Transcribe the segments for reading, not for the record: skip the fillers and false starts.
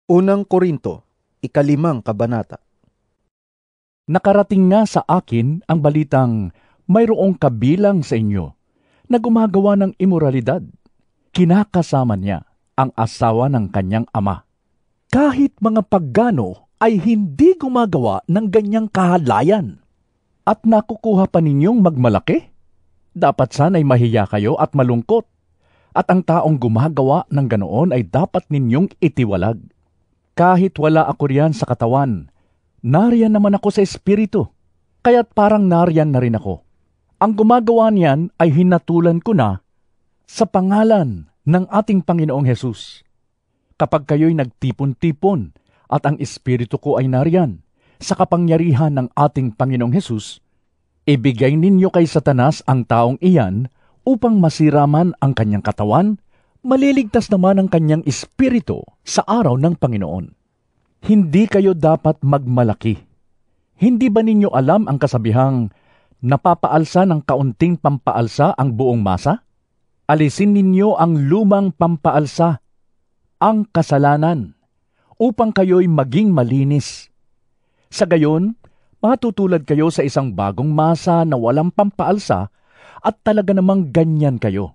Unang Korinto, 5 kabanata. Nakarating nga sa akin ang balitang mayroong kabilang sa inyo na gumagawa ng imoralidad. Kinakasama niya ang asawa ng kanyang ama. Kahit mga pagano ay hindi gumagawa ng ganyang kahalayan. At nakukuha pa ninyong magmalaki? Dapat sana'y mahiya kayo at malungkot. At ang taong gumagawa ng ganoon ay dapat ninyong itiwalag. Kahit wala ako riyan sa katawan, nariyan naman ako sa espiritu, kaya't parang nariyan na rin ako. Ang gumagawa niyan ay hinatulan ko na sa pangalan ng ating Panginoong Hesus. Kapag kayo'y nagtipon-tipon at ang espiritu ko ay nariyan, sa kapangyarihan ng ating Panginoong Hesus, ibigay ninyo kay Satanas ang taong iyan upang masiraman ang kanyang katawan, maliligtas naman ang kanyang espiritu sa araw ng Panginoon. Hindi kayo dapat magmalaki. Hindi ba ninyo alam ang kasabihang napapaalsa ng kaunting pampaalsa ang buong masa? Alisin ninyo ang lumang pampaalsa, ang kasalanan, upang kayo'y maging malinis. Sa gayon, matutulad kayo sa isang bagong masa na walang pampaalsa at talaga namang ganyan kayo.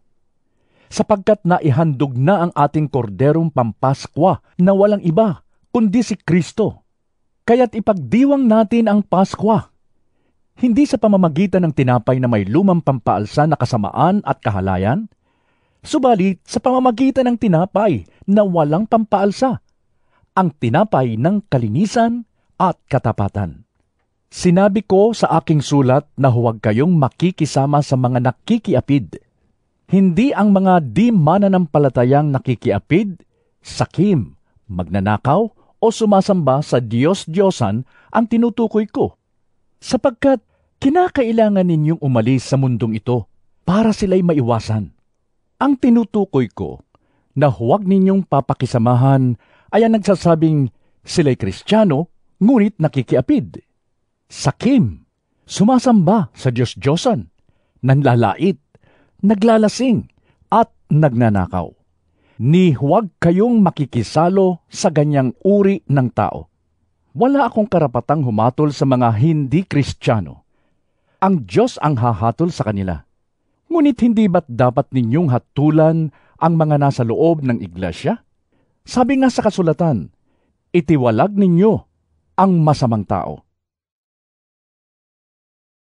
Sapagkat naihandog na ang ating korderong pampaskwa na walang iba, kundi si Kristo. Kaya't ipagdiwang natin ang Paskwa. Hindi sa pamamagitan ng tinapay na may lumang pampaalsa na kasamaan at kahalayan, subalit sa pamamagitan ng tinapay na walang pampaalsa, ang tinapay ng kalinisan at katapatan. Sinabi ko sa aking sulat na huwag kayong makikisama sa mga nakikiapid. Hindi ang mga di mananampalatayang nakikiapid, sakim, magnanakaw, o sumasamba sa Diyos-Diyosan ang tinutukoy ko. Sapagkat kinakailangan ninyong umalis sa mundong ito para sila'y maiwasan. Ang tinutukoy ko na huwag ninyong papakisamahan ay ang nagsasabing sila'y Kristiyano, ngunit nakikiapid. Sakim, sumasamba sa Diyos-Diyosan, nanlalait, naglalasing, at nagnanakaw. Ni huwag kayong makikisalo sa ganyang uri ng tao. Wala akong karapatang humatol sa mga hindi Kristiyano. Ang Diyos ang hahatol sa kanila. Ngunit hindi ba't dapat ninyong hatulan ang mga nasa loob ng iglesia? Sabi nga sa kasulatan, itiwalag ninyo ang masamang tao.